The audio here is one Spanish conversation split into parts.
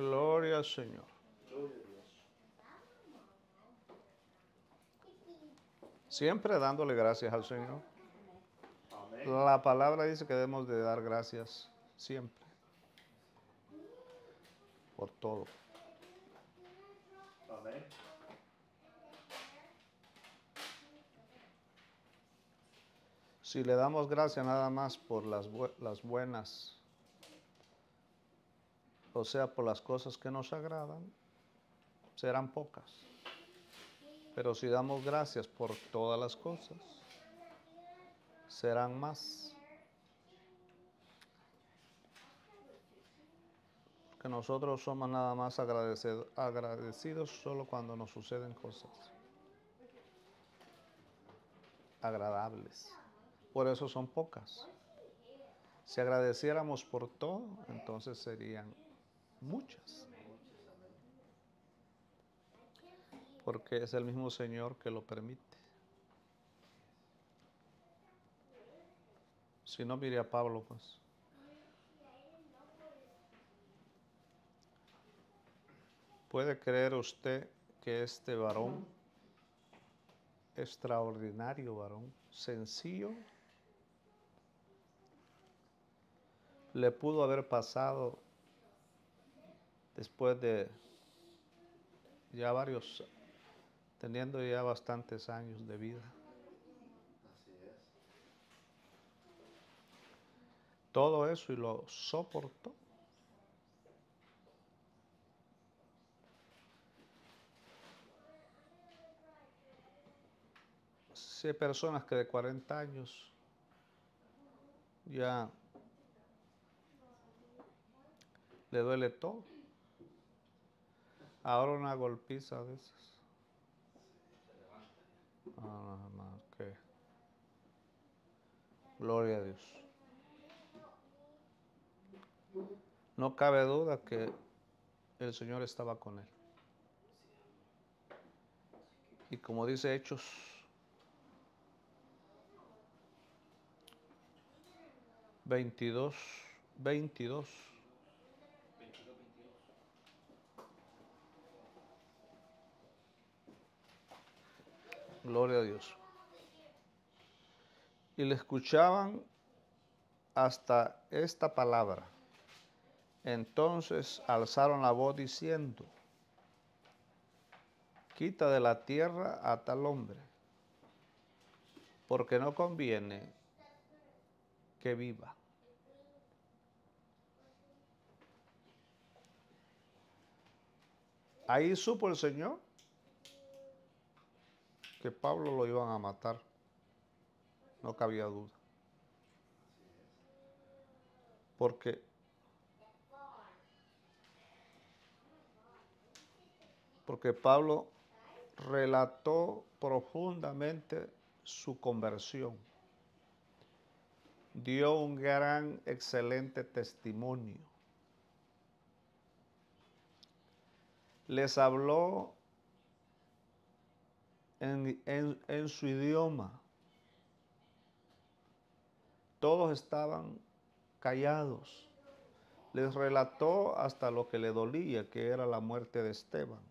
Gloria al Señor. Siempre dándole gracias al Señor. La palabra dice que debemos de dar gracias siempre. Por todo. Amén. Si le damos gracias nada más por las buenas, o sea, por las cosas que nos agradan, serán pocas. Pero si damos gracias por todas las cosas, serán más. Que nosotros somos nada más agradecidos solo cuando nos suceden cosas agradables. Por eso son pocas. Si agradeciéramos por todo, entonces serían muchas. Porque es el mismo Señor que lo permite. Si no, mire a Pablo, pues. ¿Puede creer usted que este varón, extraordinario varón, sencillo, le pudo haber pasado después de ya teniendo ya bastantes años de vida? Así es. Todo eso y lo soportó. Si hay personas que de 40 años ya le duele todo. Ahora una golpiza de esas. Que gloria a Dios. No cabe duda que el Señor estaba con él. Y como dice Hechos 22, 22. Gloria a Dios. Y le escuchaban hasta esta palabra. Entonces alzaron la voz diciendo: quita de la tierra a tal hombre, porque no conviene que viva. Ahí supo el Señor que Pablo lo iban a matar. No cabía duda. Porque Pablo relató profundamente su conversión. Dio un gran, excelente testimonio. Les habló en su idioma. Todos estaban callados. Les relató hasta lo que le dolía, que era la muerte de Esteban.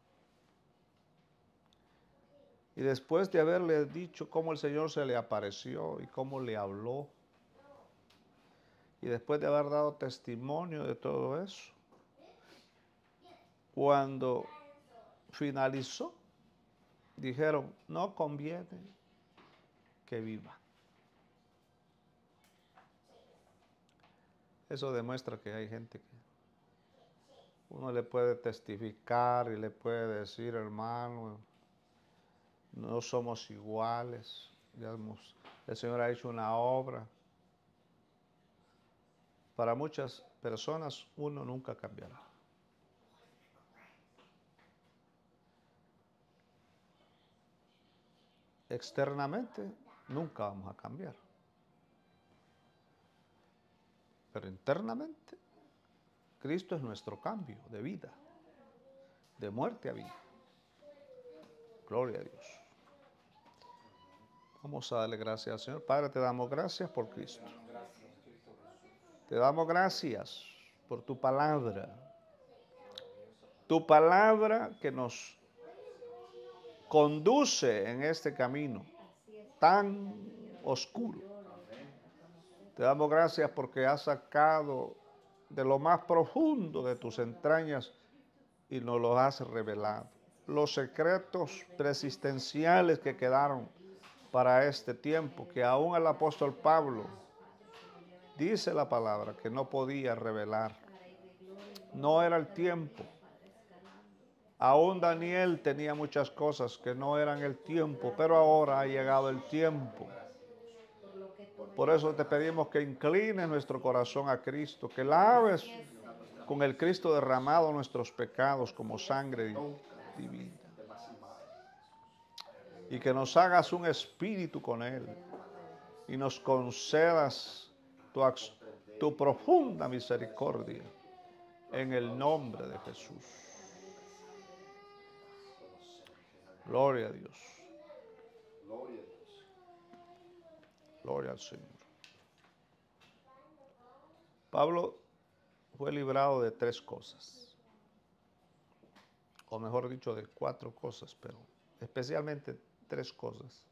Y después de haberle dicho cómo el Señor se le apareció y cómo le habló, y después de haber dado testimonio de todo eso, cuando finalizó, dijeron: no conviene que viva. Eso demuestra que hay gente que uno le puede testificar y le puede decir: hermano, no somos iguales, el Señor ha hecho una obra. Para muchas personas uno nunca cambiará. Externamente nunca vamos a cambiar. Pero internamente, Cristo es nuestro cambio de vida, de muerte a vida. Gloria a Dios. Vamos a darle gracias al Señor. Padre, te damos gracias por Cristo. Te damos gracias por tu palabra. Tu palabra que nos conduce en este camino tan oscuro. Te damos gracias porque has sacado de lo más profundo de tus entrañas y nos los has revelado. Los secretos preexistenciales que quedaron para este tiempo, que aún el apóstol Pablo dice la palabra que no podía revelar. No era el tiempo. Aún Daniel tenía muchas cosas que no eran el tiempo, pero ahora ha llegado el tiempo. Por eso te pedimos que inclines nuestro corazón a Cristo, que laves con el Cristo derramado nuestros pecados como sangre divina. Y que nos hagas un espíritu con Él y nos concedas tu profunda misericordia en el nombre de Jesús. Gloria a Dios. Gloria al Señor. Pablo fue librado de 3 cosas, o mejor dicho, de 4 cosas, pero especialmente 3 cosas,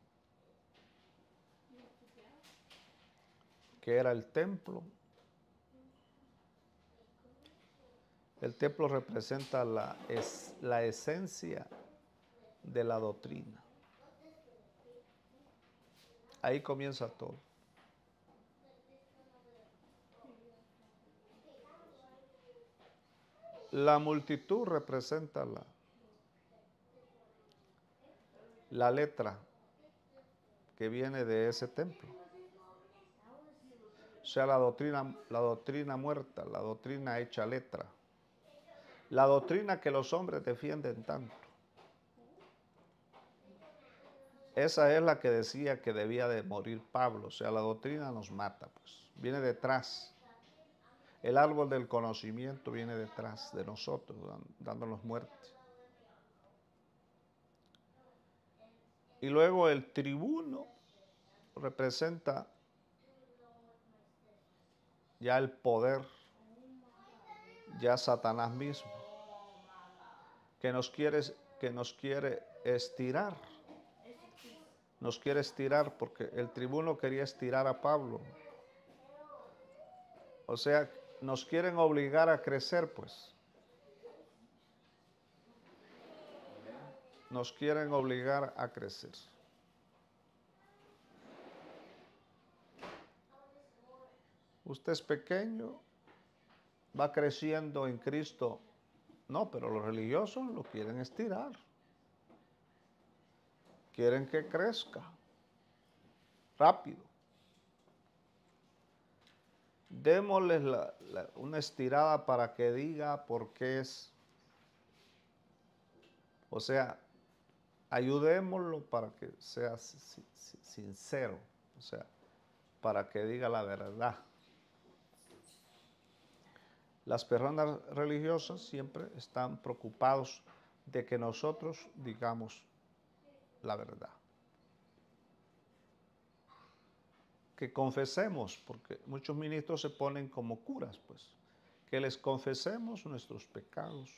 que era el templo. El templo representa la esencia de la doctrina. Ahí comienza todo. La multitud representa la letra que viene de ese templo. O sea, la doctrina muerta, la doctrina hecha letra. La doctrina que los hombres defienden tanto. Esa es la que decía que debía de morir Pablo. O sea, la doctrina nos mata, pues. Viene detrás. El árbol del conocimiento viene detrás de nosotros, dándonos muerte. Y luego el tribuno representa ya el poder, ya Satanás mismo, que nos quiere estirar. Nos quiere estirar porque el tribuno quería estirar a Pablo. O sea, nos quieren obligar a crecer, pues. Nos quieren obligar a crecer. Usted es pequeño, va creciendo en Cristo. No, pero los religiosos lo quieren estirar. Quieren que crezca rápido. Démosles una estirada para que diga por qué es. O sea, ayudémoslo para que sea sincero. O sea, para que diga la verdad. Las personas religiosas siempre están preocupados de que nosotros digamos la verdad. Que confesemos, porque muchos ministros se ponen como curas, pues. Que les confesemos nuestros pecados.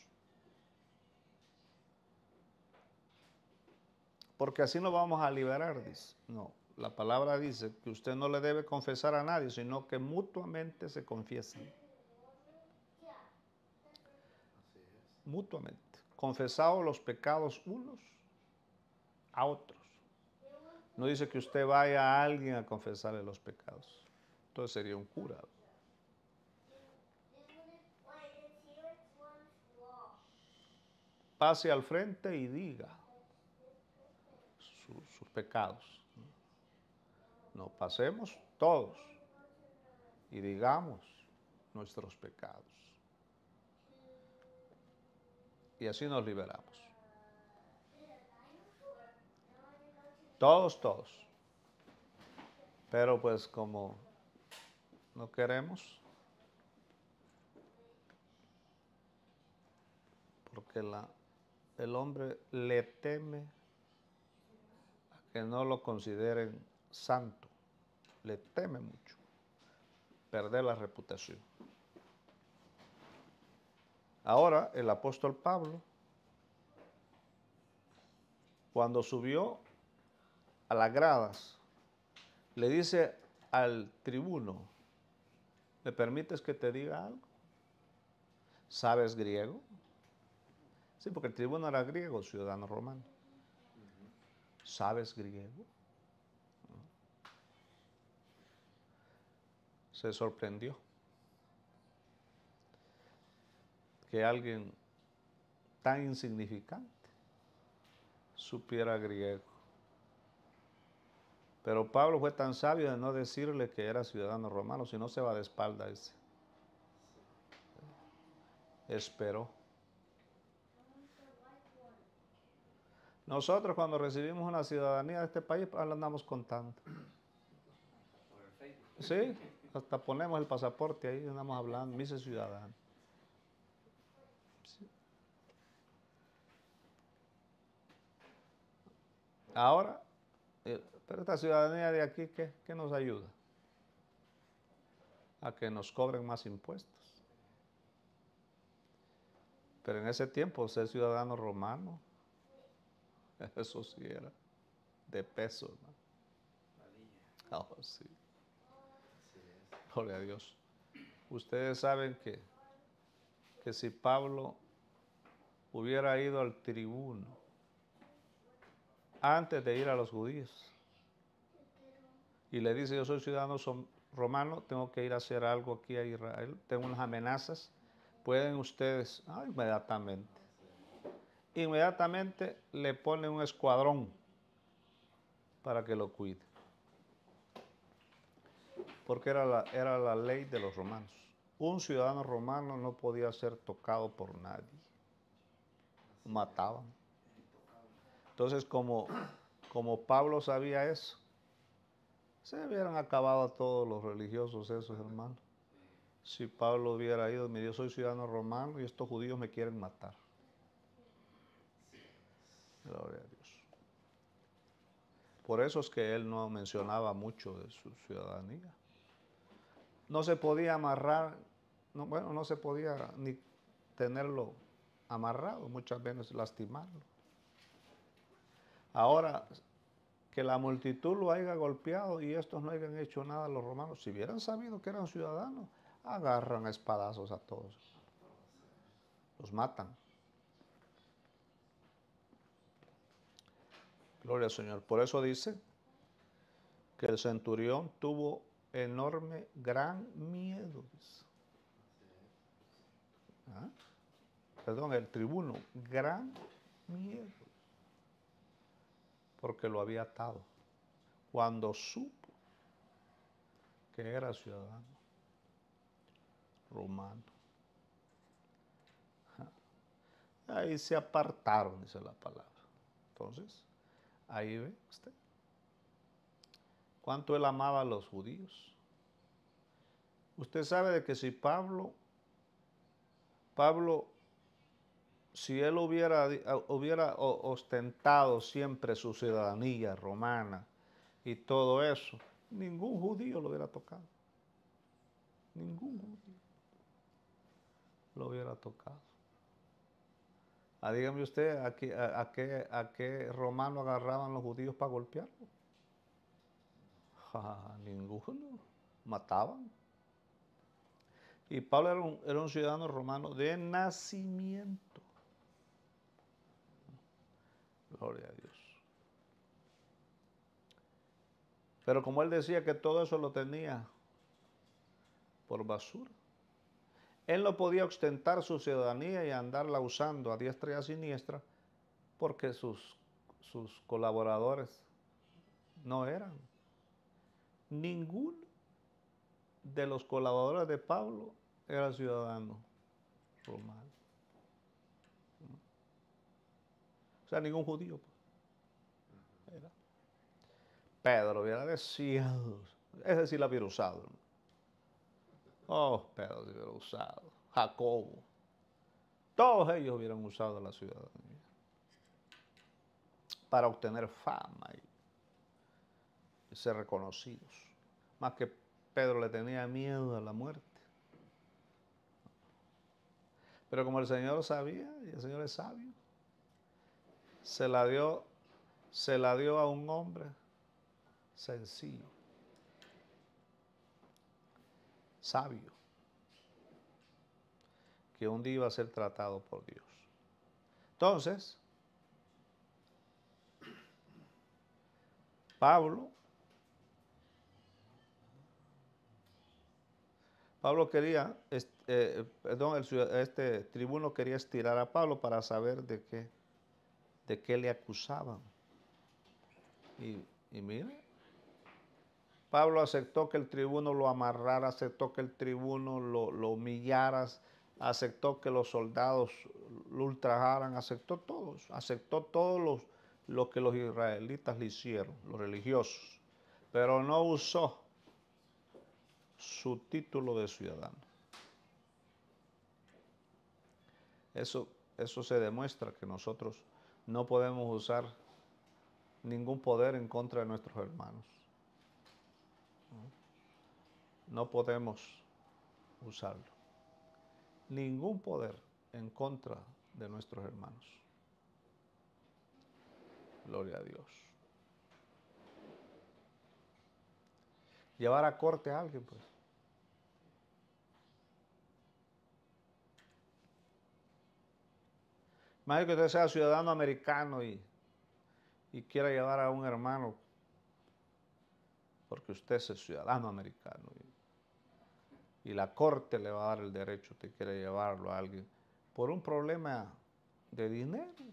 Porque así nos vamos a liberar, dice. No, la palabra dice que usted no le debe confesar a nadie, sino que mutuamente se confiesen. Mutuamente. Confesados los pecados unos a otros. No dice que usted vaya a alguien a confesarle los pecados. Entonces sería un cura. Pase al frente y diga sus pecados. No, pasemos todos y digamos nuestros pecados. Y así nos liberamos. Todos. Pero pues como no queremos, porque el hombre le teme a que no lo consideren santo, le teme mucho perder la reputación. Ahora, el apóstol Pablo, cuando subió a las gradas, le dice al tribuno, ¿me permites que te diga algo? ¿Sabes griego? Sí, porque el tribuno era griego, ciudadano romano. ¿Sabes griego? Se sorprendió que alguien tan insignificante supiera griego. Pero Pablo fue tan sabio de no decirle que era ciudadano romano, si no se va de espalda ese. Esperó. Nosotros cuando recibimos una ciudadanía de este país, pues la andamos contando. Sí, hasta ponemos el pasaporte ahí, andamos hablando, me hice ciudadano. Sí. Ahora, pero esta ciudadanía de aquí, ¿qué nos ayuda? A que nos cobren más impuestos. Pero en ese tiempo, ser ciudadano romano, eso sí era de peso, ¿no? Oh, sí. Gloria a Dios. Ustedes saben que si Pablo hubiera ido al tribuno antes de ir a los judíos y le dice, yo soy ciudadano romano, tengo que ir a hacer algo aquí a Israel, tengo unas amenazas, pueden ustedes, inmediatamente le ponen un escuadrón para que lo cuide. Porque era la ley de los romanos. Un ciudadano romano no podía ser tocado por nadie. Lo mataban. Entonces, como Pablo sabía eso, se hubieran acabado todos los religiosos esos, hermanos. Si Pablo hubiera ido, me dijo, yo soy ciudadano romano y estos judíos me quieren matar. Gloria a Dios. Por eso es que él no mencionaba mucho de su ciudadanía. No se podía amarrar, no se podía ni tenerlo amarrado, muchas veces lastimarlo. Ahora, que la multitud lo haya golpeado y estos no hayan hecho nada los romanos, si hubieran sabido que eran ciudadanos, agarran a espadazos a todos. Los matan. Gloria al Señor. Por eso dice que el centurión tuvo enorme, gran miedo. ¿Ah? Perdón, el tribuno, gran miedo. Porque lo había atado. Cuando supo que era ciudadano romano. Ahí se apartaron, dice la palabra. Entonces, ahí ve usted. ¿Cuánto él amaba a los judíos? Usted sabe de que si Pablo, si él hubiera ostentado siempre su ciudadanía romana y todo eso, ningún judío lo hubiera tocado. Ningún judío lo hubiera tocado. Dígame usted, ¿a qué romano agarraban los judíos para golpearlo? Ninguno. Mataban. Y Pablo era un ciudadano romano de nacimiento. Gloria a Dios. Pero como él decía que todo eso lo tenía por basura, él no podía ostentar su ciudadanía y andarla usando a diestra y a siniestra porque sus colaboradores no eran. Ninguno de los colaboradores de Pablo era ciudadano romano. O sea, ningún judío. Era. Pedro hubiera deseado, ese sí la hubiera usado. Oh, Pedro se hubiera usado. Jacobo. Todos ellos hubieran usado la ciudadanía para obtener fama y ser reconocidos. Más que Pedro le tenía miedo a la muerte. Pero como el Señor sabía, y el Señor es sabio, se la dio a un hombre sencillo, sabio, que un día iba a ser tratado por Dios. Entonces, Pablo quería, este tribuno quería estirar a Pablo para saber de qué le acusaban. Y mira, Pablo aceptó que el tribuno lo amarrara, aceptó que el tribuno lo humillara, aceptó que los soldados lo ultrajaran, aceptó todo lo que los israelitas le hicieron, los religiosos, pero no usó su título de ciudadano. Eso se demuestra que nosotros no podemos usar ningún poder en contra de nuestros hermanos. No podemos usarlo. Ningún poder en contra de nuestros hermanos. Gloria a Dios. Llevar a corte a alguien, pues. Imagínate que usted sea ciudadano americano y quiera llevar a un hermano porque usted es el ciudadano americano y la corte le va a dar el derecho, usted quiere llevarlo a alguien por un problema de dinero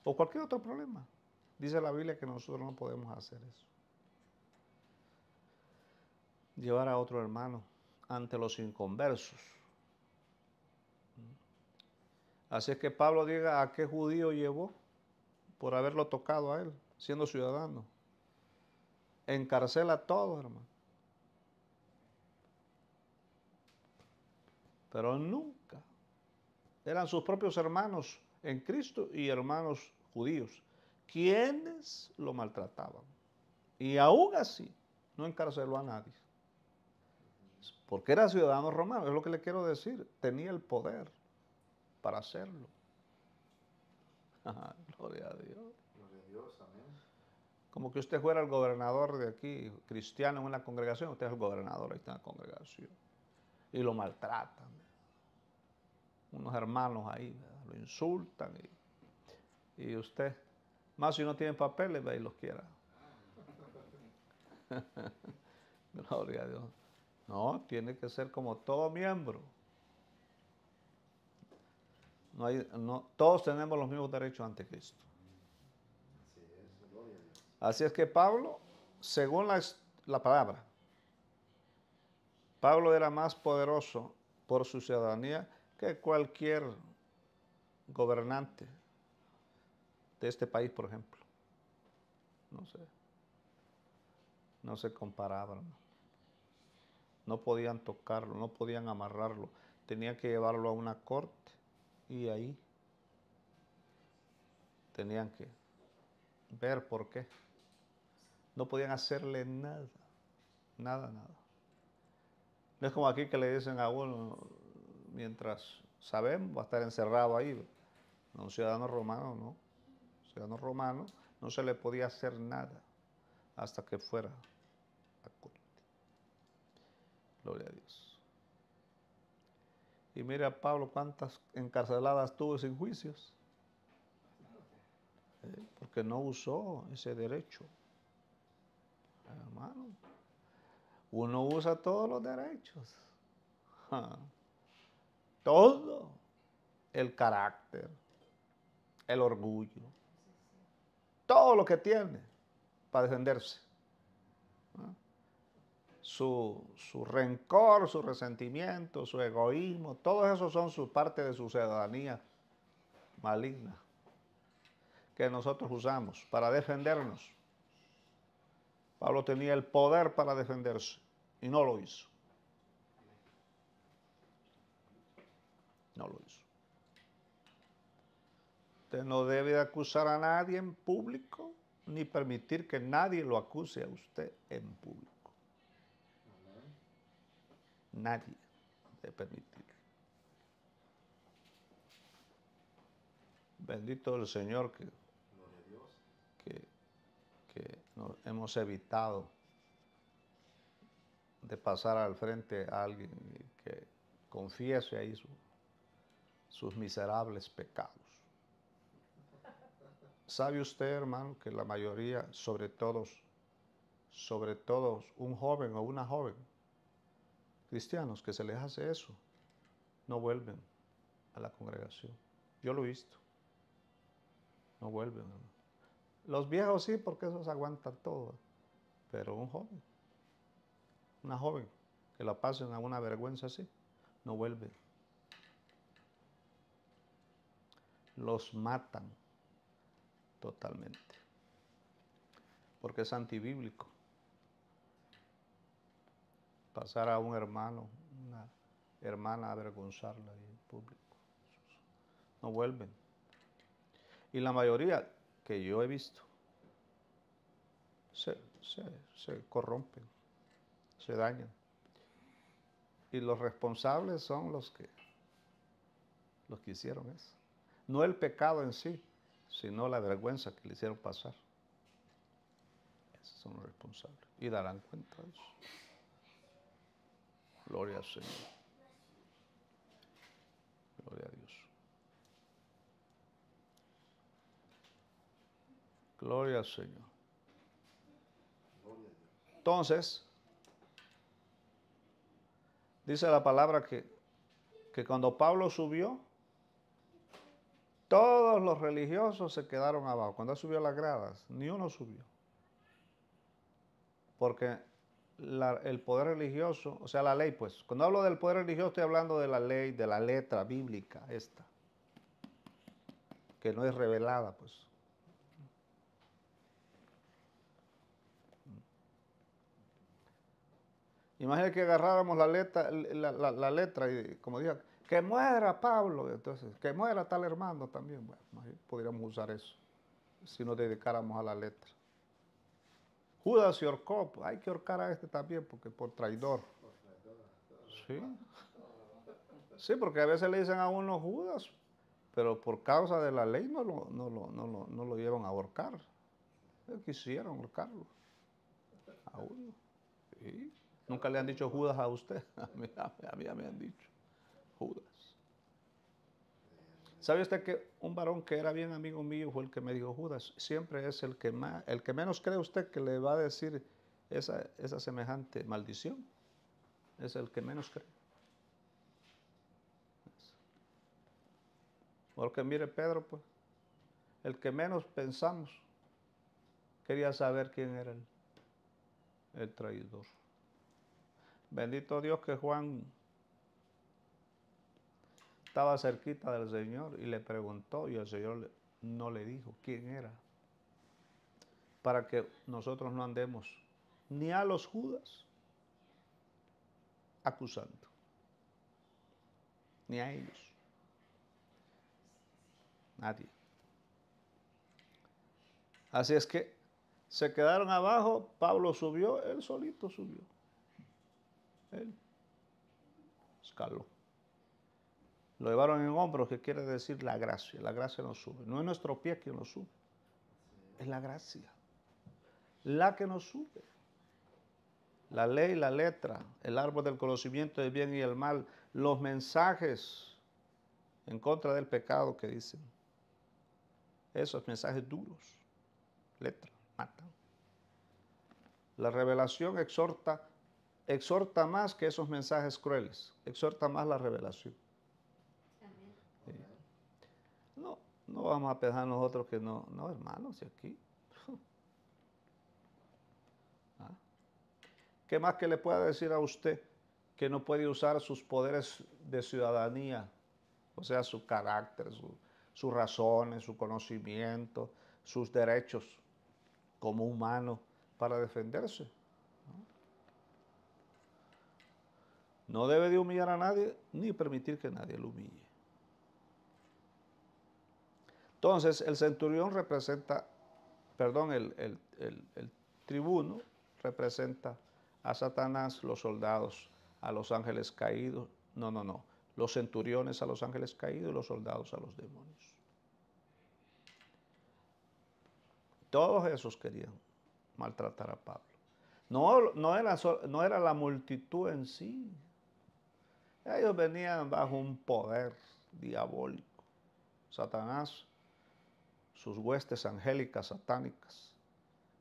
o cualquier otro problema. Dice la Biblia que nosotros no podemos hacer eso. Llevar a otro hermano ante los inconversos. Así es que Pablo diga a qué judío llevó por haberlo tocado a él, siendo ciudadano. Encarcela a todos, hermano. Pero nunca. Eran sus propios hermanos en Cristo y hermanos judíos quienes lo maltrataban. Y aún así no encarceló a nadie. Porque era ciudadano romano, es lo que le quiero decir. Tenía el poder para hacerlo. Gloria a Dios. Gloria a Dios, amén. Como que usted fuera el gobernador de aquí, cristiano en una congregación, usted es el gobernador ahí está en la congregación. Y lo maltratan. Unos hermanos ahí, ¿verdad? Lo insultan y usted, más si no tiene papeles, ve y los quiera. Gloria a Dios. No, tiene que ser como todo miembro. Todos tenemos los mismos derechos ante Cristo. Así es, gloria a Dios. Así es que Pablo, según la palabra, Pablo era más poderoso por su ciudadanía que cualquier gobernante de este país, por ejemplo. No se comparaban. No podían tocarlo, no podían amarrarlo. Tenían que llevarlo a una corte y ahí tenían que ver por qué. No podían hacerle nada, nada. No es como aquí que le dicen a uno, mientras sabemos, va a estar encerrado ahí. No, un ciudadano romano no. Un ciudadano romano no se le podía hacer nada hasta que fuera a corte. Gloria a Dios. Y mira Pablo cuántas encarceladas tuvo sin juicios. Porque no usó ese derecho. Hermano, uno usa todos los derechos. Todo. El carácter, el orgullo, todo lo que tiene para defenderse. Su rencor, su resentimiento, su egoísmo, todos esos son su parte de su ciudadanía maligna que nosotros usamos para defendernos. Pablo tenía el poder para defenderse y no lo hizo. No lo hizo. Usted no debe acusar a nadie en público ni permitir que nadie lo acuse a usted en público. Nadie debe permitirlo. Bendito el Señor Gloria a Dios. que hemos evitado de pasar al frente a alguien que confiese ahí sus miserables pecados. ¿Sabe usted, hermano, que la mayoría, sobre todo un joven o una joven, cristianos, que se les hace eso, no vuelven a la congregación? Yo lo he visto. No vuelven. Los viejos sí, porque esos aguantan todo. Pero un joven, una joven, que la pasen a una vergüenza así, no vuelven. Los matan totalmente. Porque es antibíblico. Pasar a un hermano, una hermana, a avergonzarla ahí en público. No vuelven. Y la mayoría que yo he visto se corrompen, se dañan. Y los responsables son los que hicieron eso. No el pecado en sí, sino la vergüenza que le hicieron pasar. Esos son los responsables. Y darán cuenta de eso. Gloria al Señor. Gloria a Dios. Gloria al Señor. Entonces, dice la palabra que cuando Pablo subió, todos los religiosos se quedaron abajo. Cuando él subió a las gradas, ni uno subió. Porque el poder religioso, o sea, la ley, pues, cuando hablo del poder religioso estoy hablando de la ley, de la letra bíblica esta, que no es revelada, pues. Imagina que agarráramos la letra y, como dije, que muera Pablo, entonces, que muera tal hermano también. Bueno, podríamos usar eso, si nos dedicáramos a la letra. Judas se ahorcó, pues hay que ahorcar a este también, porque por traidor. Sí. Sí, porque a veces le dicen a uno Judas, pero por causa de la ley no lo llevan a ahorcar. Quisieron ahorcarlo a uno. Sí. Nunca le han dicho Judas a usted. A mí ya me han dicho Judas. ¿Sabe usted que un varón que era bien amigo mío fue el que me dijo Judas? Siempre es el que menos cree usted que le va a decir esa semejante maldición. Es el que menos cree. Porque mire Pedro, pues, el que menos pensamos quería saber quién era el traidor. Bendito Dios que Juan estaba cerquita del Señor y le preguntó y el Señor no le dijo quién era. Para que nosotros no andemos ni a los Judas acusando, ni a ellos. Nadie. Así es que se quedaron abajo, Pablo subió, él solito subió. Él escaló. Lo llevaron en hombros, que quiere decir la gracia. La gracia nos sube. No es nuestro pie quien nos sube, es la gracia la que nos sube. La ley, la letra, el árbol del conocimiento del bien y el mal, los mensajes en contra del pecado que dicen. Esos mensajes duros, letra, matan. La revelación exhorta más que esos mensajes crueles. Exhorta más la revelación. Sí. No vamos a pensar nosotros que no, hermanos, y aquí. ¿Ah? ¿Qué más que le pueda decir a usted que no puede usar sus poderes de ciudadanía? O sea, su carácter, sus razones, su conocimiento, sus derechos como humano para defenderse. No debe de humillar a nadie ni permitir que nadie lo humille. Entonces, el centurión representa, perdón, el tribuno representa a Satanás, los soldados a los ángeles caídos. No. Los centuriones a los ángeles caídos y los soldados a los demonios. todos esos querían maltratar a Pablo. No era la multitud en sí. Ellos venían bajo un poder diabólico. Satanás, sus huestes angélicas satánicas,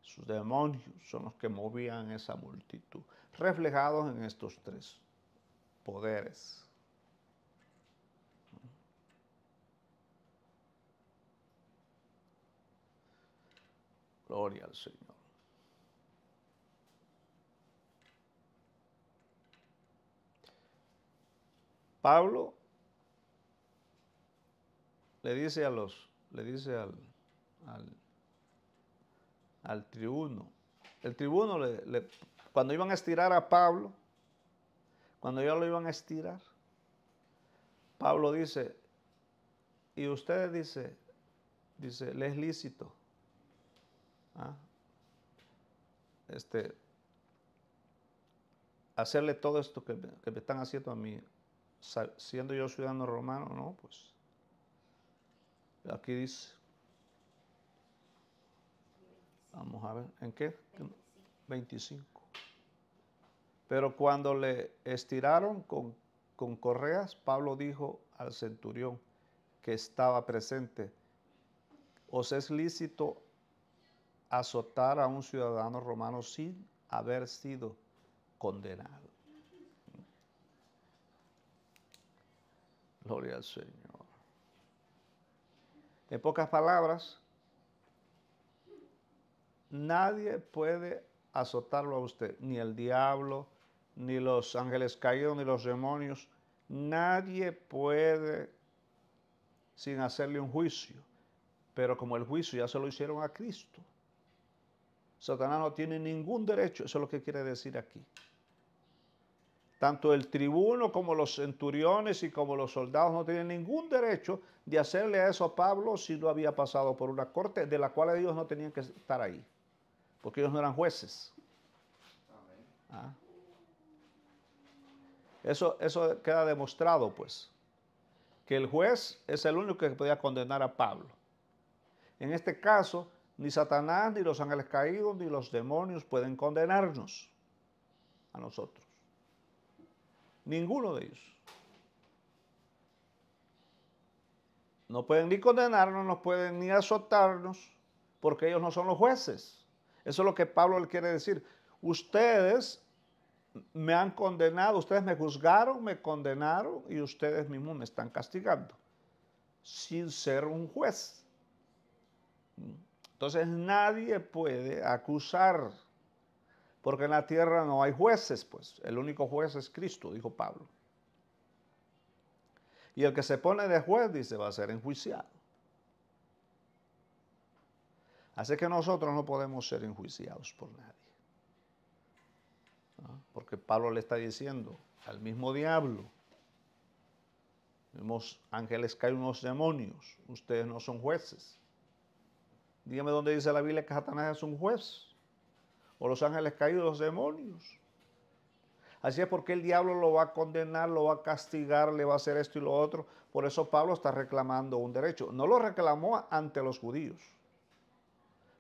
sus demonios son los que movían esa multitud, reflejados en estos tres poderes. Gloria al Señor. Pablo le dice al tribuno. El tribuno cuando iban a estirar a Pablo, cuando ellos lo iban a estirar, Pablo dice, y usted dice, le es lícito hacerle todo esto que me están haciendo a mí, siendo yo ciudadano romano. No, pues aquí dice, vamos a ver, ¿en qué? 25. Pero cuando le estiraron con correas, Pablo dijo al centurión que estaba presente, ¿os es lícito azotar a un ciudadano romano sin haber sido condenado? Gloria al Señor. En pocas palabras, nadie puede azotarlo a usted, ni el diablo, ni los ángeles caídos, ni los demonios. Nadie puede sin hacerle un juicio. Pero como el juicio ya se lo hicieron a Cristo, Satanás no tiene ningún derecho. Eso es lo que quiere decir aquí. Tanto el tribuno como los centuriones y como los soldados no tienen ningún derecho de hacerle a eso a Pablo si no había pasado por una corte de la cual ellos no tenían que estar ahí, porque ellos no eran jueces. Amén. Eso queda demostrado, pues, que el juez es el único que podía condenar a Pablo. En este caso, ni Satanás, ni los ángeles caídos, ni los demonios pueden condenarnos a nosotros. Ninguno de ellos. No pueden ni condenarnos, no pueden ni azotarnos, porque ellos no son los jueces. Eso es lo que Pablo le quiere decir. Ustedes me han condenado, ustedes me juzgaron, me condenaron y ustedes mismos me están castigando, sin ser un juez. Entonces nadie puede acusar, porque en la tierra no hay jueces, pues el único juez es Cristo, dijo Pablo. Y el que se pone de juez, dice, va a ser enjuiciado. Así que nosotros no podemos ser enjuiciados por nadie. ¿No? Porque Pablo le está diciendo al mismo diablo, mismos ángeles caen, unos demonios, ustedes no son jueces. Dígame dónde dice la Biblia que Satanás es un juez. O los ángeles caídos, los demonios. Así es porque el diablo lo va a condenar, lo va a castigar, le va a hacer esto y lo otro. Por eso Pablo está reclamando un derecho. No lo reclamó ante los judíos,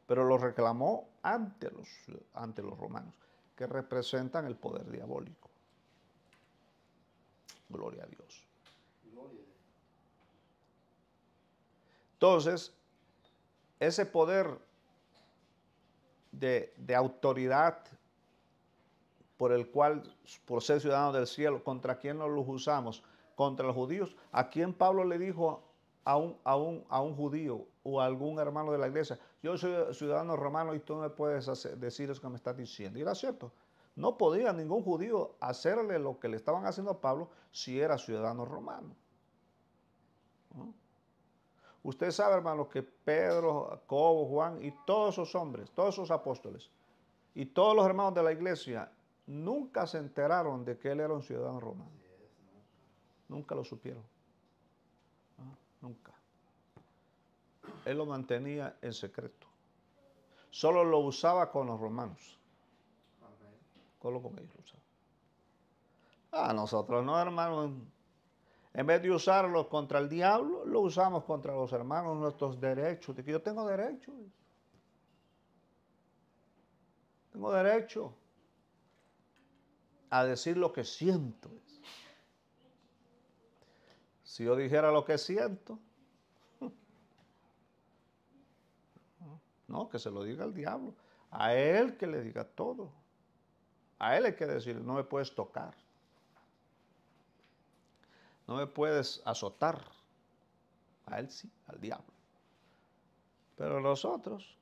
pero lo reclamó ante los romanos, que representan el poder diabólico. Gloria a Dios. Entonces, ese poder de autoridad por el cual, por ser ciudadanos del cielo, ¿contra quién nos los usamos? Contra los judíos. ¿A quién Pablo le dijo a un judío o a algún hermano de la iglesia, yo soy ciudadano romano y tú no me puedes decir eso que me estás diciendo? Y era cierto. No podía ningún judío hacerle lo que le estaban haciendo a Pablo si era ciudadano romano. ¿No? Usted sabe, hermano, que Pedro, Jacobo, Juan y todos esos hombres, todos esos apóstoles y todos los hermanos de la iglesia nunca se enteraron de que él era un ciudadano romano. Nunca lo supieron. ¿No? Nunca. Él lo mantenía en secreto. Solo lo usaba con los romanos. Solo con ellos lo usaba. Nosotros no, hermanos. En vez de usarlo contra el diablo, lo usamos contra los hermanos, nuestros derechos. De que yo tengo derechos. Tengo derecho a decir lo que siento. Si yo dijera lo que siento, no, que se lo diga al diablo. A él que le diga todo. A él hay que decir, no me puedes tocar. No me puedes azotar. A él sí, al diablo. Pero nosotros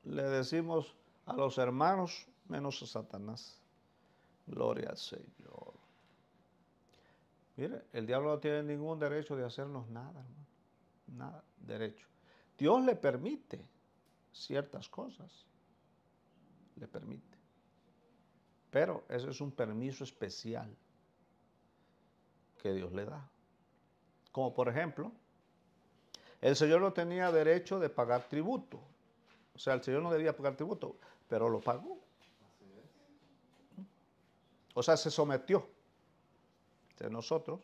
le decimos a los hermanos menos a Satanás. Gloria al Señor. Mire, el diablo no tiene ningún derecho de hacernos nada, hermano. Nada, derecho. Dios le permite ciertas cosas. Le permite. Pero ese es un permiso especial que Dios le da. Como por ejemplo, el Señor no tenía derecho de pagar tributo. O sea, el Señor no debía pagar tributo, pero lo pagó. O sea, se sometió. De nosotros,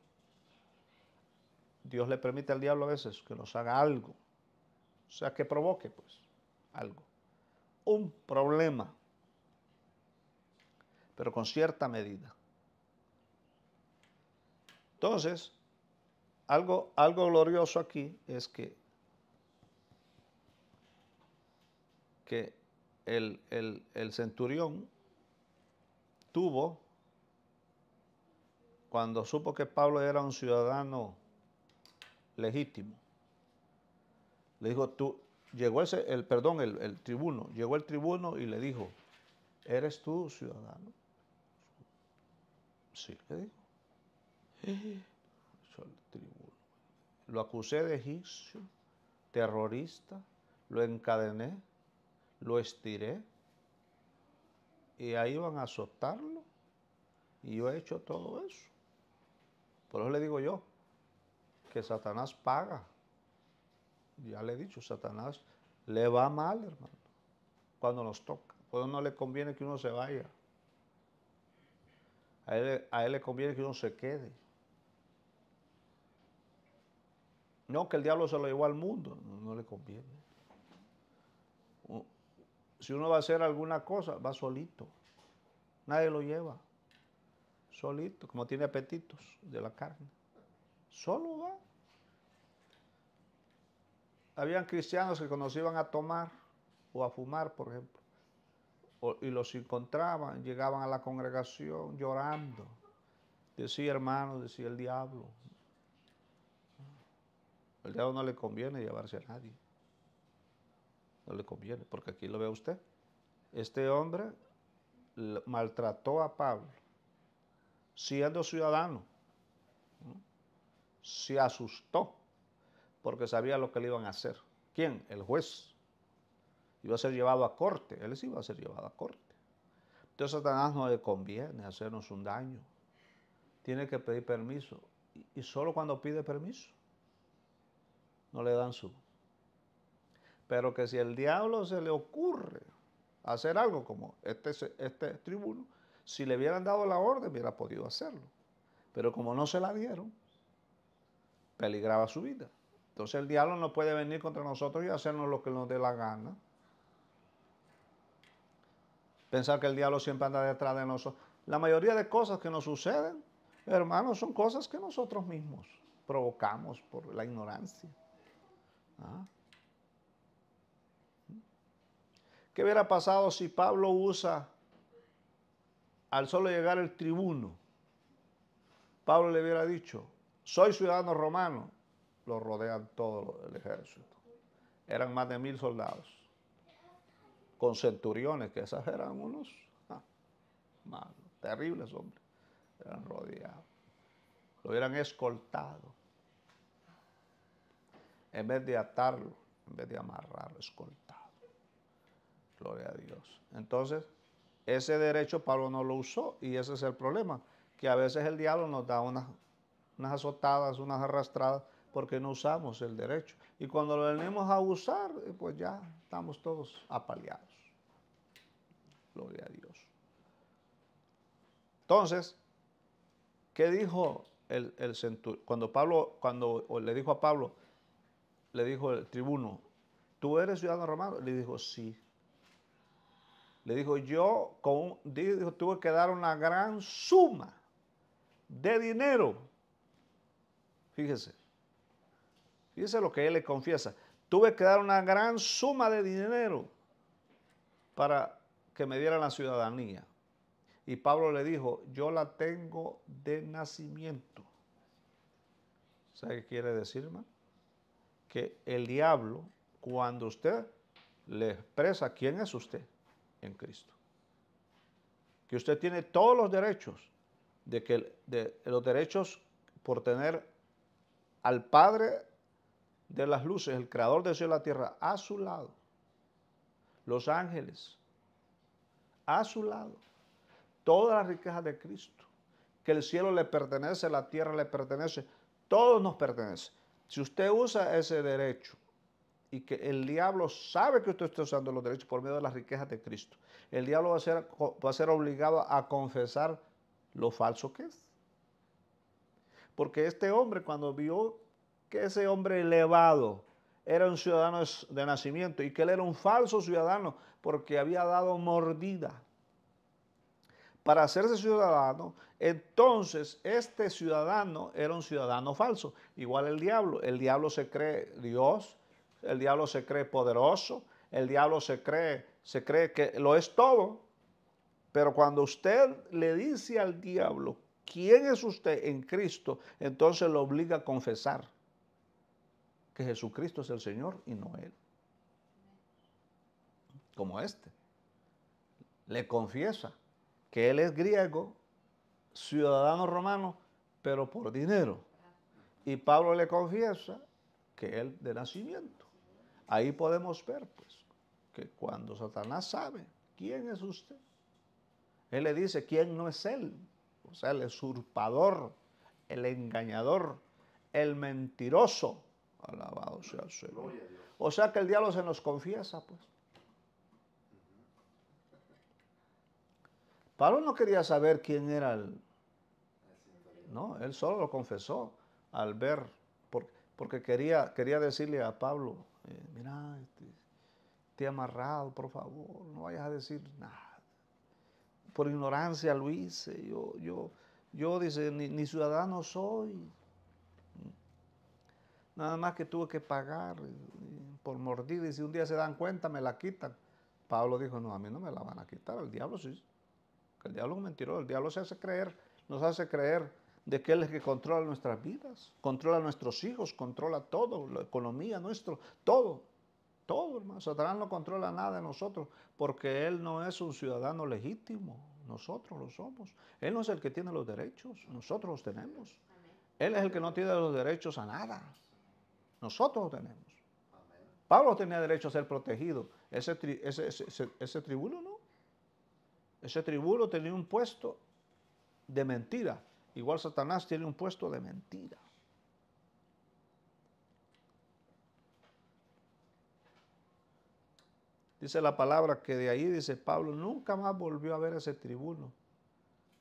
Dios le permite al diablo a veces que nos haga algo. O sea, que provoque, pues, algo. Un problema. Pero con cierta medida. Entonces, algo glorioso aquí es que el centurión tuvo, cuando supo que Pablo era un ciudadano legítimo, le dijo, llegó el tribuno, llegó el tribuno y le dijo, ¿eres tú ciudadano? Sí, le dijo. Soy el tribuno. Lo acusé de egipcio, terrorista, lo encadené, lo estiré y ahí iban a azotarlo y yo he hecho todo eso. Por eso le digo yo que Satanás paga. Ya le he dicho, Satanás le va mal, hermano, cuando nos toca. Por eso no le conviene que uno se vaya. A él le conviene que uno se quede. No, que el diablo se lo llevó al mundo, no le conviene. Si uno va a hacer alguna cosa, va solito. Nadie lo lleva. Solito, como tiene apetitos de la carne. Solo va. Habían cristianos que cuando se iban a tomar o a fumar, por ejemplo, y los encontraban, llegaban a la congregación llorando. Decía, hermano, decía el diablo. El diablo no le conviene llevarse a nadie. No le conviene, porque aquí lo ve usted. Este hombre maltrató a Pablo, siendo ciudadano. Se asustó, porque sabía lo que le iban a hacer. ¿Quién? El juez. Iba a ser llevado a corte. Él sí iba a ser llevado a corte. Entonces a Satanás no le conviene hacernos un daño. Tiene que pedir permiso. Y solo cuando pide permiso, no le dan su. Pero que si el diablo se le ocurre hacer algo como este tribuno, si le hubieran dado la orden, hubiera podido hacerlo. Pero como no se la dieron, peligraba su vida. Entonces el diablo no puede venir contra nosotros y hacernos lo que nos dé la gana. Pensar que el diablo siempre anda detrás de nosotros. La mayoría de cosas que nos suceden, hermanos, son cosas que nosotros mismos provocamos por la ignorancia. ¿Ah? ¿Qué hubiera pasado si Pablo usa, al solo llegar el tribuno, Pablo le hubiera dicho, soy ciudadano romano? Lo rodean todo el ejército. Eran más de 1000 soldados. Con centuriones, que esas eran unos malos, terribles hombres. Eran rodeados. Lo hubieran escoltado. En vez de atarlo, en vez de amarrarlo, escoltado. Gloria a Dios. Entonces, ese derecho Pablo no lo usó y ese es el problema, que a veces el diablo nos da unas azotadas, unas arrastradas, porque no usamos el derecho. Y cuando lo venimos a usar, pues ya estamos todos apaleados. Gloria a Dios. Entonces, ¿qué dijo el centurión? Cuando le dijo a Pablo, le dijo el tribuno, ¿tú eres ciudadano romano? Le dijo, sí. Le dijo, dijo, tuve que dar una gran suma de dinero. Fíjese lo que él le confiesa. Tuve que dar una gran suma de dinero para que me dieran la ciudadanía. Y Pablo le dijo, yo la tengo de nacimiento. ¿Sabe qué quiere decir, hermano? Que el diablo, cuando usted le expresa quién es usted en Cristo, que usted tiene todos los derechos, de los derechos por tener al Padre de las luces, el creador del cielo y la tierra, a su lado, los ángeles, a su lado, todas las riquezas de Cristo, que el cielo le pertenece, la tierra le pertenece, todo nos pertenece. Si usted usa ese derecho y que el diablo sabe que usted está usando los derechos por medio de las riquezas de Cristo, el diablo va a ser obligado a confesar lo falso que es. Porque este hombre, cuando vio que ese hombre elevado era un ciudadano de nacimiento y que él era un falso ciudadano porque había dado mordida para hacerse ciudadano, entonces este ciudadano era un ciudadano falso. Igual el diablo se cree Dios, el diablo se cree poderoso, el diablo se cree que lo es todo. Pero cuando usted le dice al diablo quién es usted en Cristo, entonces lo obliga a confesar que Jesucristo es el Señor y no él. Como este. Le confiesa que él es griego, ciudadano romano, pero por dinero. Y Pablo le confiesa que él de nacimiento. Ahí podemos ver, pues, que cuando Satanás sabe quién es usted, él le dice quién no es él. O sea, el usurpador, el engañador, el mentiroso. Alabado sea el Señor. O sea que el diablo se nos confiesa, pues. Pablo no quería saber quién era el... No, él solo lo confesó al ver, porque quería decirle a Pablo, mira, te he amarrado, por favor, no vayas a decir nada. Por ignorancia lo hice, yo dice, ni ciudadano soy. Nada más que tuve que pagar por mordida y si un día se dan cuenta me la quitan. Pablo dijo, no, a mí no me la van a quitar, el diablo sí. Que el diablo es un mentiroso, el diablo nos hace creer de que él es el que controla nuestras vidas, controla a nuestros hijos, controla todo, la economía nuestra, todo, hermano. Satanás no controla nada de nosotros porque él no es un ciudadano legítimo, nosotros lo somos. Él no es el que tiene los derechos, nosotros los tenemos. Él es el que no tiene los derechos a nada, nosotros los tenemos. Pablo tenía derecho a ser protegido, ese tribuno no. Ese tribuno tenía un puesto de mentira. Igual Satanás tiene un puesto de mentira. Dice la palabra que de ahí, dice Pablo, nunca más volvió a ver ese tribuno.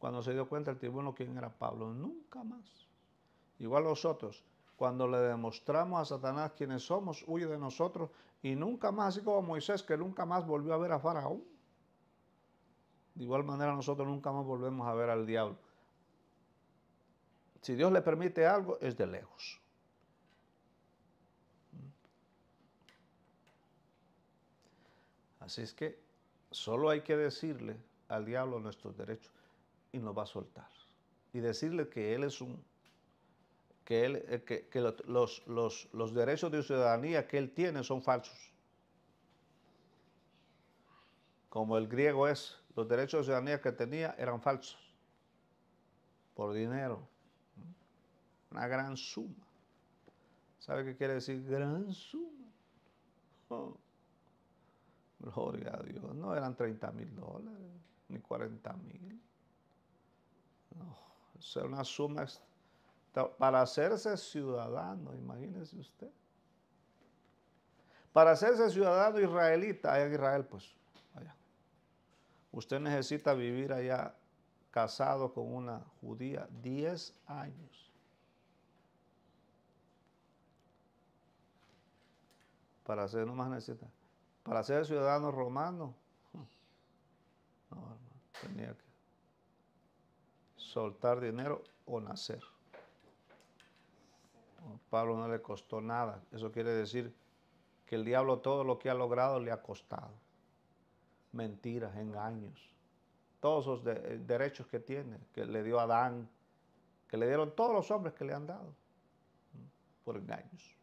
Cuando se dio cuenta el tribuno quién era Pablo, nunca más. Igual nosotros, cuando le demostramos a Satanás quiénes somos, huye de nosotros y nunca más, así como Moisés, que nunca más volvió a ver a Faraón. De igual manera nosotros nunca más volvemos a ver al diablo. Si Dios le permite algo, es de lejos. Así es que solo hay que decirle al diablo nuestros derechos y nos va a soltar. Y decirle que él es los derechos de ciudadanía que él tiene son falsos. Como el griego es, los derechos de ciudadanía que tenía eran falsos. Por dinero. Una gran suma. ¿Sabe qué quiere decir gran suma? Oh, gloria a Dios. No eran $30,000, ni $40,000. No, es una suma para hacerse ciudadano, imagínese usted. Para hacerse ciudadano israelita, allá en Israel, pues, allá. Usted necesita vivir allá casado con una judía 10 años. Para ser, no más necesita. Para ser ciudadano romano, No, hermano, tenía que soltar dinero o nacer. A Pablo no le costó nada. Eso quiere decir que el diablo todo lo que ha logrado le ha costado. Mentiras, engaños. Todos esos derechos que tiene, que le dio Adán, que le dieron todos los hombres que le han dado, por engaños.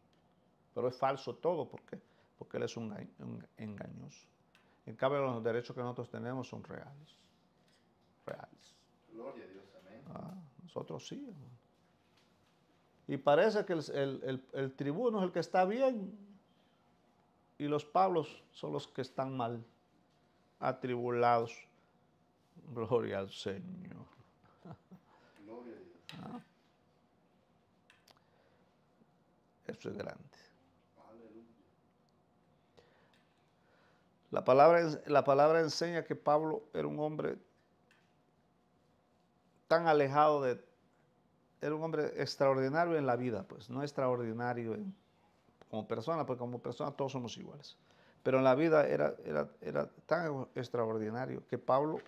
Pero es falso todo, porque él es un engañoso. En cambio, los derechos que nosotros tenemos son reales. Reales. Gloria a Dios, amén. Nosotros sí, hermano. Y parece que el tribuno es el que está bien y los Pablos son los que están mal, atribulados. Gloria al Señor. Gloria a Dios. Eso es grande. Aleluya. La palabra enseña que Pablo era un hombre tan alejado era un hombre extraordinario en la vida, pues, no extraordinario como persona, porque como persona todos somos iguales. Pero en la vida era tan extraordinario que Pablo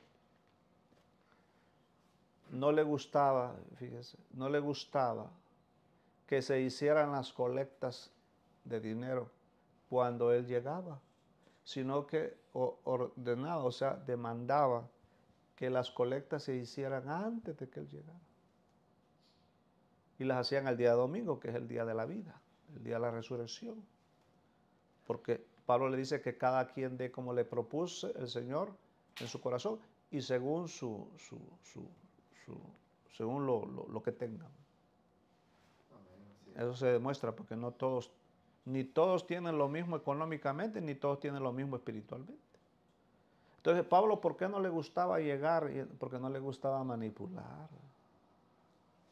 no le gustaba, fíjese, no le gustaba que se hicieran las colectas de dinero cuando él llegaba, sino que ordenaba, o sea, demandaba que las colectas se hicieran antes de que él llegara. Y las hacían el día domingo, que es el día de la vida, el día de la resurrección. Porque Pablo le dice que cada quien dé como le propuso el Señor en su corazón y según según lo que tengan. Amén. Eso se demuestra porque no todos, ni todos tienen lo mismo económicamente, ni todos tienen lo mismo espiritualmente. Entonces, Pablo, ¿por qué no le gustaba llegar? Porque no le gustaba manipular.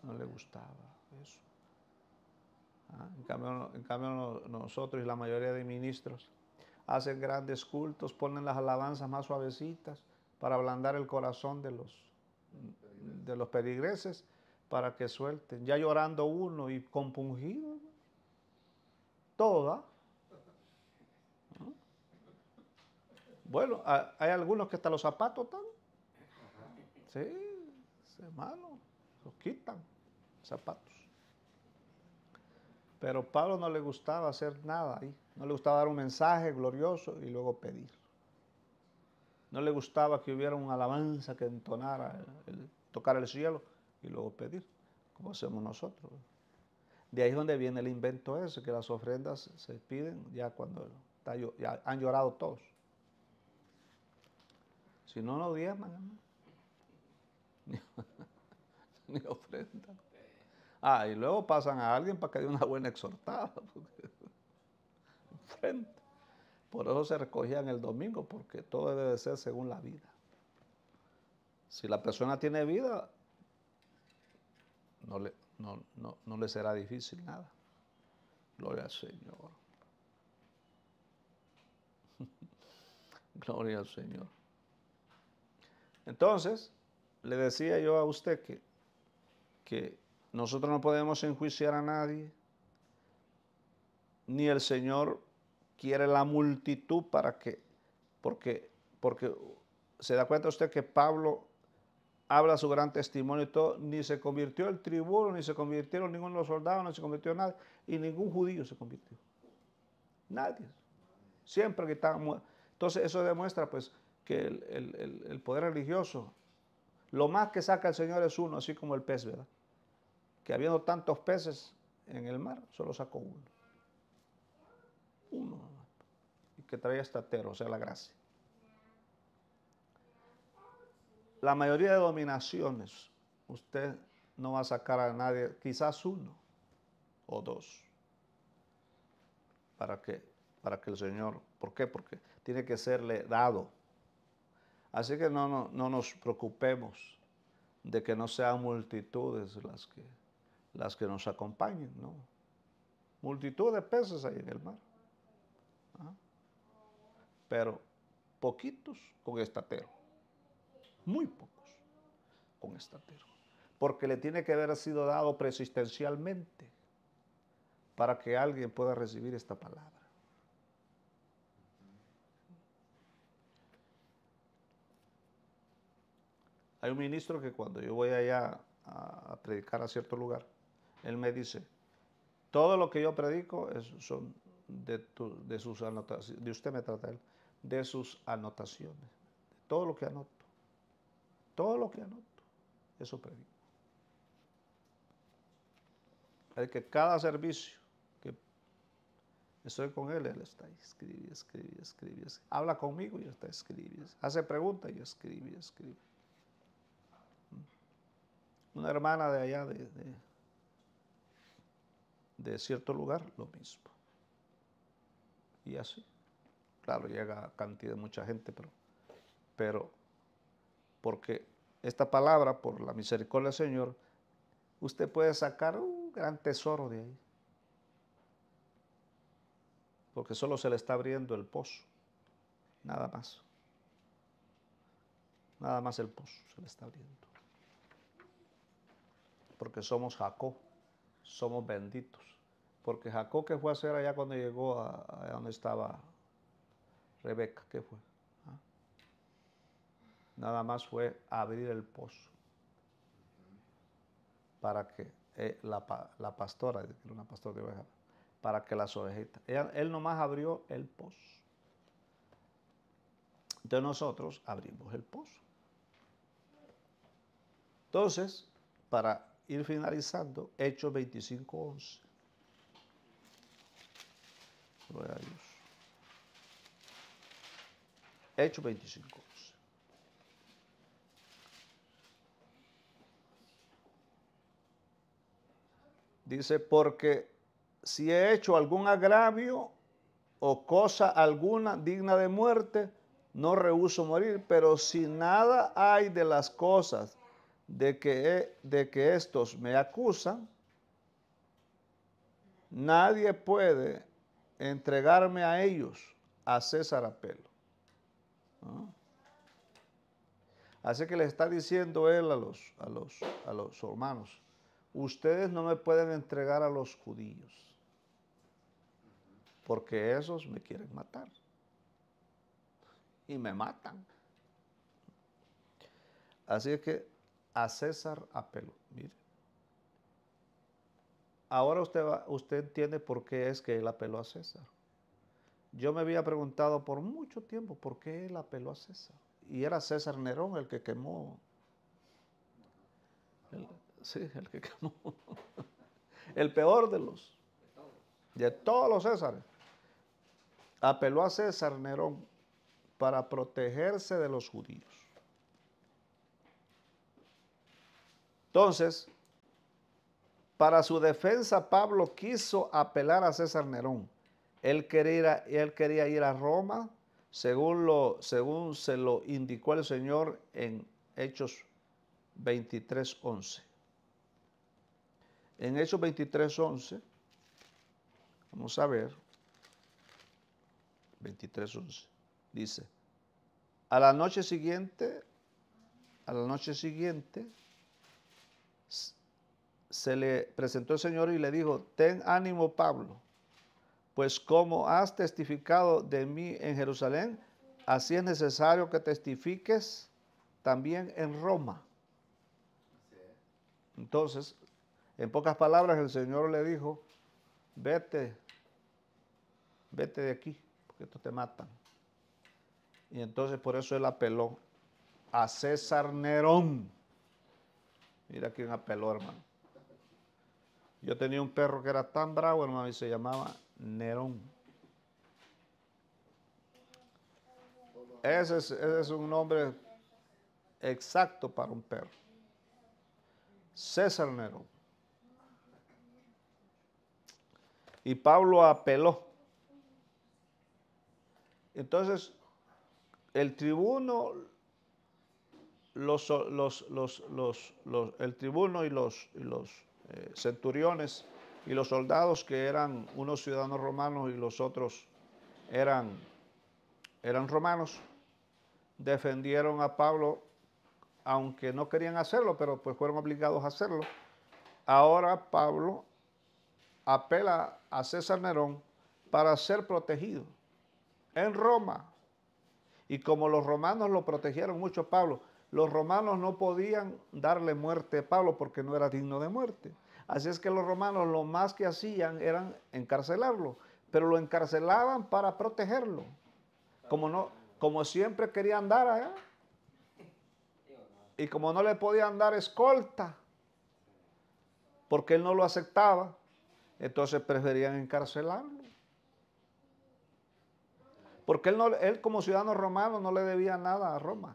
No le gustaba eso. En cambio, nosotros y la mayoría de ministros hacen grandes cultos, ponen las alabanzas más suavecitas para ablandar el corazón de los peligreses para que suelten. Ya llorando uno y compungido. Toda. Bueno, hay algunos que hasta los zapatos están. Sí, hermano, los quitan, zapatos. Pero a Pablo no le gustaba hacer nada ahí. No le gustaba dar un mensaje glorioso y luego pedir. No le gustaba que hubiera una alabanza que entonara, tocar el cielo y luego pedir, como hacemos nosotros. De ahí es donde viene el invento ese, que las ofrendas se piden ya cuando ya han llorado todos. Si no, no diezman, hermano. Ni ofrendan. Y luego pasan a alguien para que dé una buena exhortada. Frente. Por eso se recogían el domingo, porque todo debe de ser según la vida. Si la persona tiene vida, no le será difícil nada. Gloria al Señor. Gloria al Señor. Entonces, le decía yo a usted que nosotros no podemos enjuiciar a nadie, ni el Señor quiere la multitud porque se da cuenta usted que Pablo habla su gran testimonio y todo, ni se convirtió el tribuno, ni se convirtieron ninguno de los soldados, ni se convirtió nadie, y ningún judío se convirtió. Nadie. Siempre que estaban muertos. Entonces eso demuestra pues que el poder religioso, lo más que saca el Señor es uno, así como el pez, ¿verdad? Que habiendo tantos peces en el mar, solo sacó uno. Uno. Y que traía estatero, o sea, la gracia. La mayoría de dominaciones, usted no va a sacar a nadie, quizás uno o dos, para que el Señor, ¿por qué? Porque tiene que serle dado. Así que no nos preocupemos de que no sean multitudes las que nos acompañen, ¿no? Multitud de peces hay en el mar. Pero poquitos con estatero. Muy pocos con estatero. Porque le tiene que haber sido dado persistencialmente para que alguien pueda recibir esta palabra. Hay un ministro que cuando yo voy allá a predicar a cierto lugar, él me dice, todo lo que yo predico son de sus anotaciones, de usted me trata él, de sus anotaciones, todo lo que anoto, eso predico. Es que cada servicio que estoy con él está ahí, escribe. Habla conmigo y está escribiendo. Hace preguntas y escribe. Una hermana de allá de cierto lugar, lo mismo. Y así. Claro, llega cantidad de mucha gente, pero porque esta palabra, por la misericordia del Señor, usted puede sacar un gran tesoro de ahí. Porque solo se le está abriendo el pozo. Nada más. Nada más el pozo se le está abriendo. Porque somos Jacob, somos benditos. Porque Jacob, ¿qué fue a hacer allá cuando llegó a donde estaba Rebeca? ¿Qué fue? ¿Ah? Nada más fue abrir el pozo para que la pastora, una pastora de ovejas, para que las ovejitas, él nomás abrió el pozo. Entonces nosotros abrimos el pozo. Entonces, para ir finalizando, Hechos 25:11. Gloria a Dios. Hechos 25:11. Dice, porque si he hecho algún agravio o cosa alguna digna de muerte, no rehúso morir, pero si nada hay de las cosas de que estos me acusan, nadie puede entregarme a ellos, a César apelo. ¿Ah? Así que le está diciendo él a los hermanos, ustedes no me pueden entregar a los judíos, porque esos me quieren matar. Y me matan. Así es que a César apeló. Mire. Ahora usted entiende por qué es que él apeló a César. Yo me había preguntado por mucho tiempo por qué él apeló a César. Y era César Nerón el que quemó. El que quemó. El peor de todos los Césares. Apeló a César Nerón para protegerse de los judíos. Entonces, para su defensa, Pablo quiso apelar a César Nerón. Él quería ir a Roma, según se lo indicó el Señor en Hechos 23:11. En Hechos 23:11, vamos a ver, 23:11, dice, a la noche siguiente, se le presentó el Señor y le dijo, ten ánimo, Pablo, pues como has testificado de mí en Jerusalén, así es necesario que testifiques también en Roma. Entonces, en pocas palabras, el Señor le dijo, vete de aquí, porque esto te matan. Y entonces por eso él apeló a César Nerón. Mira quién apeló, hermano. Yo tenía un perro que era tan bravo, hermano, y se llamaba Nerón. Ese es un nombre exacto para un perro. César Nerón. Y Pablo apeló. Entonces, el tribuno, el tribuno y los centuriones y los soldados, que eran unos ciudadanos romanos y los otros eran romanos, defendieron a Pablo, aunque no querían hacerlo, pero pues fueron obligados a hacerlo. Ahora Pablo apela a César Nerón para ser protegido en Roma. Y como los romanos lo protegieron mucho a Pablo, los romanos no podían darle muerte a Pablo porque no era digno de muerte. Así es que los romanos lo más que hacían eran encarcelarlo, pero lo encarcelaban para protegerlo. Como siempre quería andar allá, y como no le podían dar escolta, porque él no lo aceptaba, entonces preferían encarcelarlo. Porque él como ciudadano romano no le debía nada a Roma.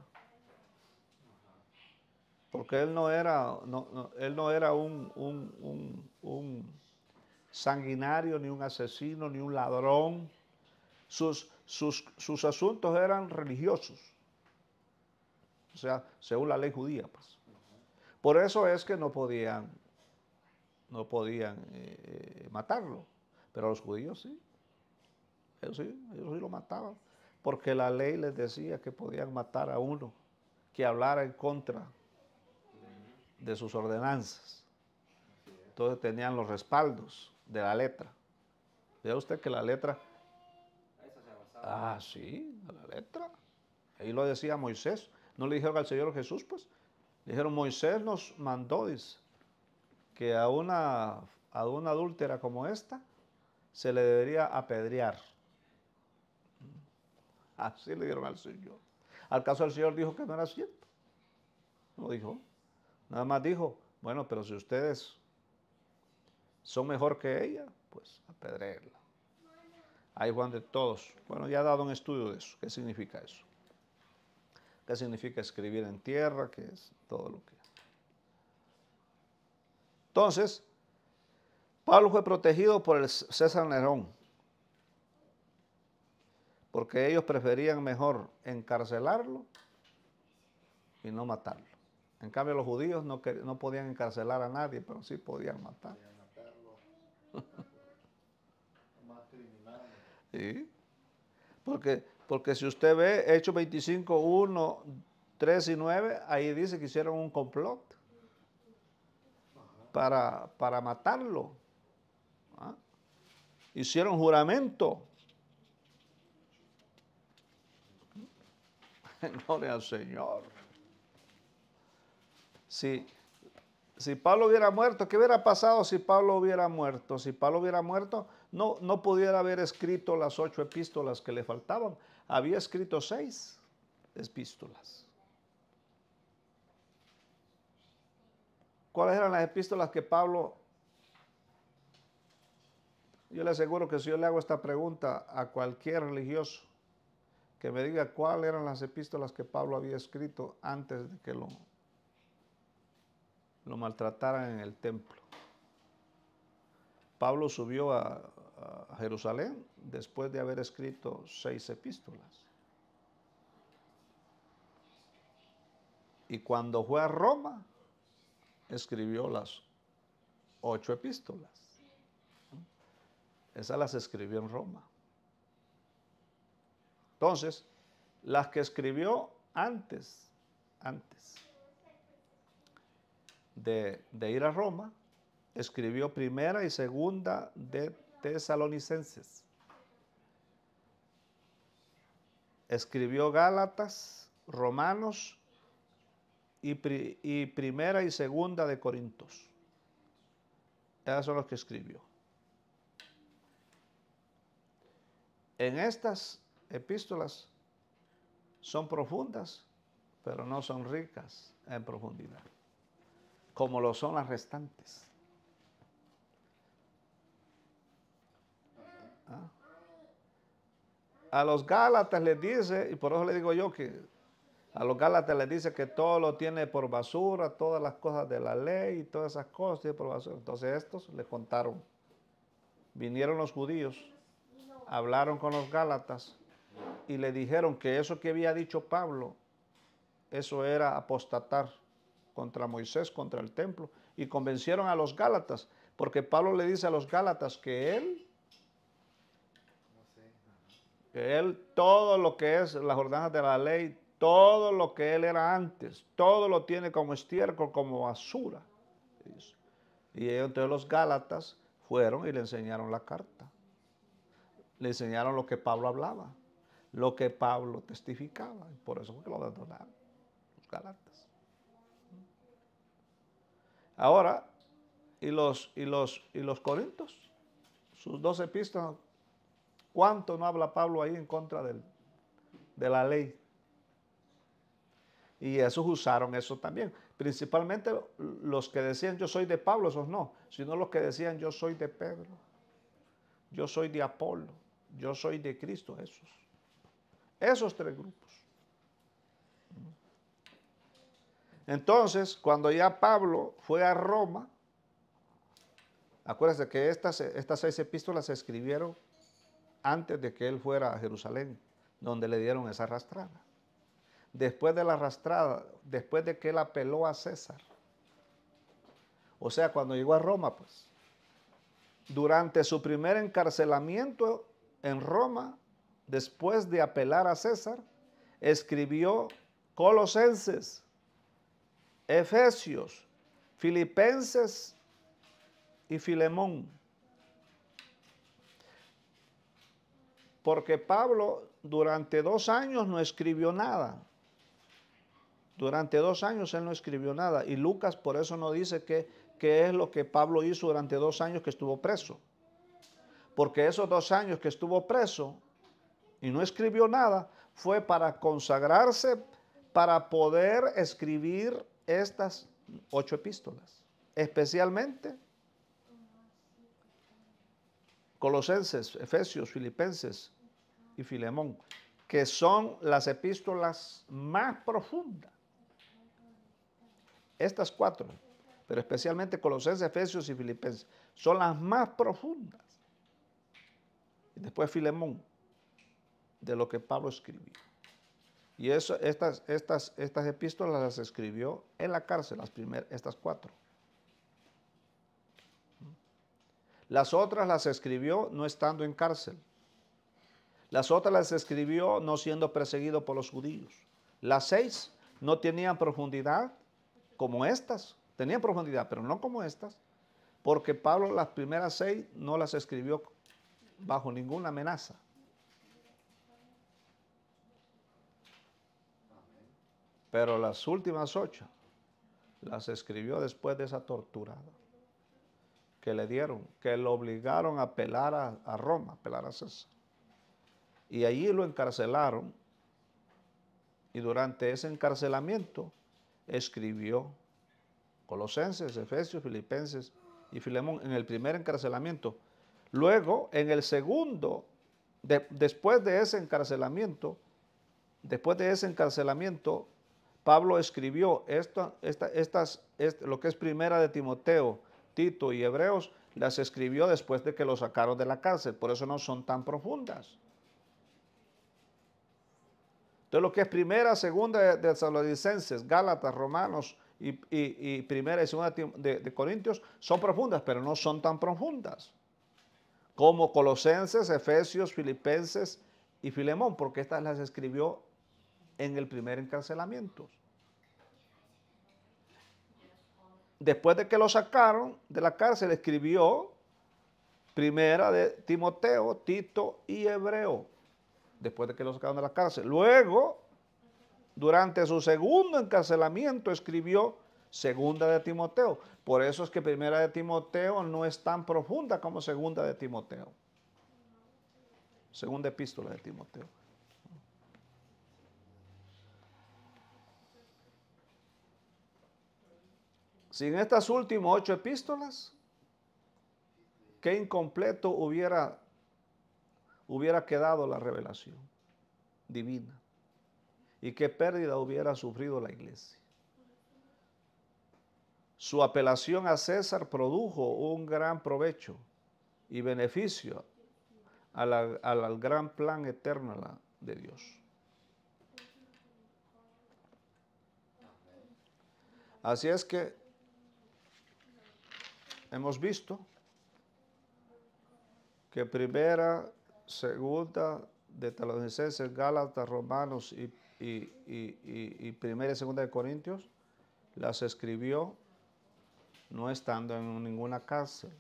Porque él no era, él no era un sanguinario, ni un asesino, ni un ladrón. Sus asuntos eran religiosos. O sea, según la ley judía, pues. Por eso es que no podían matarlo. Pero los judíos sí. Ellos sí lo mataban. Porque la ley les decía que podían matar a uno que hablara en contra de sus ordenanzas. Entonces tenían los respaldos de la letra. Vea usted que la letra... Ah, sí, la letra. Ahí lo decía Moisés. No le dijeron al Señor Jesús, pues. Le dijeron, Moisés nos mandó, dice, que a una adúltera como esta se le debería apedrear. Así le dieron al Señor. Al caso el Señor dijo que no era cierto. No dijo. Nada más dijo, bueno, pero si ustedes son mejor que ella, pues apedréenla. Ahí Juan de todos. Bueno, ya ha dado un estudio de eso. ¿Qué significa eso? ¿Qué significa escribir en tierra? ¿Qué es todo lo que... Entonces, Pablo fue protegido por el César Nerón, porque ellos preferían mejor encarcelarlo y no matarlo. En cambio, los judíos no podían encarcelar a nadie, pero sí podían matar. Más criminales. ¿Sí? Porque si usted ve Hechos 25, 1, 3 y 9, ahí dice que hicieron un complot para matarlo. ¿Ah? Hicieron juramento. Gloria al Señor. Si Pablo hubiera muerto, ¿qué hubiera pasado si Pablo hubiera muerto? Si Pablo hubiera muerto, no pudiera haber escrito las 8 epístolas que le faltaban. Había escrito 6 epístolas. ¿Cuáles eran las epístolas que Pablo... Yo le aseguro que si yo le hago esta pregunta a cualquier religioso que me diga cuáles eran las epístolas que Pablo había escrito antes de que lo maltrataran en el templo. Pablo subió a Jerusalén después de haber escrito 6 epístolas. Y cuando fue a Roma, escribió las 8 epístolas. Esas las escribió en Roma. Entonces, las que escribió antes de ir a Roma, escribió primera y segunda de Tesalonicenses. Escribió Gálatas, Romanos y primera y segunda de Corintios. Esas son las que escribió. En estas epístolas son profundas, pero no son ricas en profundidad, como lo son las restantes. ¿Ah? A los Gálatas les dice, y por eso le digo yo que a los Gálatas les dice que todo lo tiene por basura, todas las cosas de la ley y todas esas cosas tiene por basura. Entonces estos les contaron, vinieron los judíos, hablaron con los Gálatas y le dijeron que eso que había dicho Pablo, eso era apostatar contra Moisés, contra el templo, y convencieron a los Gálatas, porque Pablo le dice a los Gálatas que él todo lo que es las ordenanzas de la ley, todo lo que él era antes, todo lo tiene como estiércol, como basura. Y entonces los Gálatas fueron y le enseñaron la carta. Le enseñaron lo que Pablo hablaba, lo que Pablo testificaba. Y por eso fue que lo abandonaron. Gálatas. Ahora, ¿y los Corintios? Sus 2 epístolas, ¿cuánto no habla Pablo ahí en contra de la ley? Y esos usaron eso también. Principalmente los que decían yo soy de Pablo, esos no, sino los que decían yo soy de Pedro, yo soy de Apolo, yo soy de Cristo, esos. Esos 3 grupos. Entonces, cuando ya Pablo fue a Roma, acuérdense que estas 6 epístolas se escribieron antes de que él fuera a Jerusalén, donde le dieron esa arrastrada. Después de la arrastrada, después de que él apeló a César, o sea, cuando llegó a Roma, pues, durante su primer encarcelamiento en Roma, después de apelar a César, escribió Colosenses, Efesios, Filipenses y Filemón. Porque Pablo durante 2 años no escribió nada. Durante 2 años él no escribió nada. Y Lucas por eso no dice qué es lo que Pablo hizo durante 2 años que estuvo preso. Porque esos 2 años que estuvo preso y no escribió nada, fue para consagrarse, para poder escribir estas 8 epístolas. Especialmente Colosenses, Efesios, Filipenses y Filemón, que son las epístolas más profundas. Estas 4, pero especialmente Colosenses, Efesios y Filipenses, son las más profundas. Y después Filemón, de lo que Pablo escribió. Y eso, estas epístolas las escribió en la cárcel, estas 4. Las otras las escribió no estando en cárcel. Las otras las escribió no siendo perseguido por los judíos. Las 6 no tenían profundidad como estas. Tenían profundidad, pero no como estas. Porque Pablo las primeras 6 no las escribió bajo ninguna amenaza. Pero las últimas 8 las escribió después de esa torturada que le dieron, que lo obligaron a apelar a Roma, a apelar a César. Y allí lo encarcelaron y durante ese encarcelamiento escribió Colosenses, Efesios, Filipenses y Filemón en el primer encarcelamiento. Luego, en el segundo, después de ese encarcelamiento, Pablo escribió lo que es Primera de Timoteo, Tito y Hebreos, las escribió después de que lo sacaron de la cárcel, por eso no son tan profundas. Entonces lo que es Primera, Segunda de Tesalonicenses, Gálatas, Romanos y Primera y Segunda de Corintios son profundas, pero no son tan profundas como Colosenses, Efesios, Filipenses y Filemón, porque estas las escribió en el primer encarcelamiento. Después de que lo sacaron de la cárcel, escribió Primera de Timoteo, Tito y Hebreo, después de que lo sacaron de la cárcel. Luego, durante su segundo encarcelamiento, escribió Segunda de Timoteo. Por eso es que Primera de Timoteo no es tan profunda como Segunda de Timoteo. Segunda epístola de Timoteo. Sin estas últimas 8 epístolas, qué incompleto hubiera quedado la revelación divina y qué pérdida hubiera sufrido la iglesia. Su apelación a César produjo un gran provecho y beneficio al gran plan eterno de Dios. Así es que hemos visto que Primera, Segunda de Tesalonicenses, Gálatas, Romanos y Primera y Segunda de Corintios las escribió no estando en ninguna cárcel.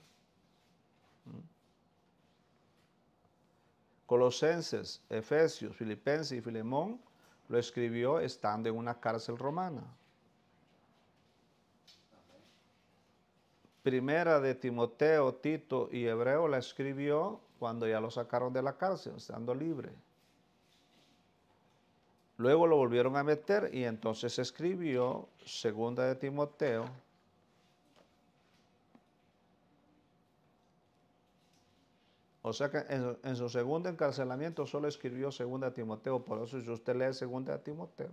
Colosenses, Efesios, Filipenses y Filemón lo escribió estando en una cárcel romana. Primera de Timoteo, Tito y Hebreo la escribió cuando ya lo sacaron de la cárcel, estando libre. Luego lo volvieron a meter y entonces escribió Segunda de Timoteo. O sea que en su segundo encarcelamiento solo escribió Segunda de Timoteo. Por eso si usted lee Segunda de Timoteo,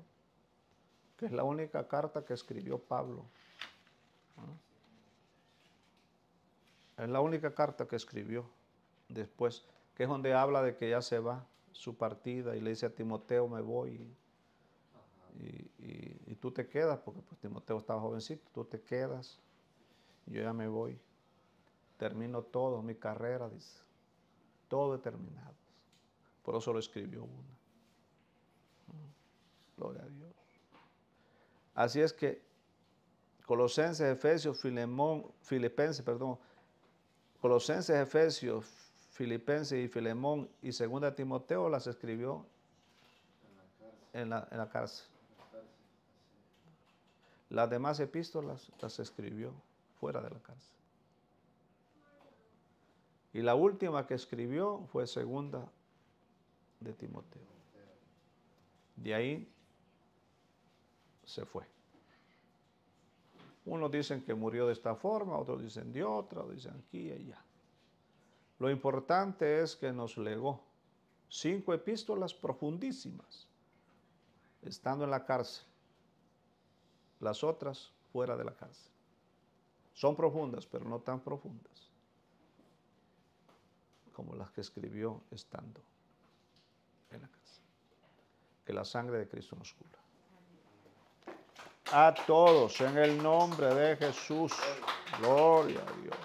que es la única carta que escribió Pablo. Es la única carta que escribió después, que es donde habla de que ya se va su partida y le dice a Timoteo, me voy. Y tú te quedas, porque pues, Timoteo estaba jovencito, tú te quedas, yo ya me voy. Termino todo, mi carrera, dice. Todo he terminado. Por eso lo escribió una. Gloria a Dios. Así es que Colosenses, Efesios, Colosenses, Efesios, Filipenses y Filemón y 2 Timoteo las escribió en la cárcel. Las demás epístolas las escribió fuera de la cárcel. Y la última que escribió fue 2 de Timoteo. De ahí se fue. Unos dicen que murió de esta forma, otros dicen de otra, dicen aquí y allá. Lo importante es que nos legó 5 epístolas profundísimas, estando en la cárcel. Las otras fuera de la cárcel. Son profundas, pero no tan profundas como las que escribió estando en la cárcel. Que la sangre de Cristo nos cubra. A todos, en el nombre de Jesús. Gloria a Dios.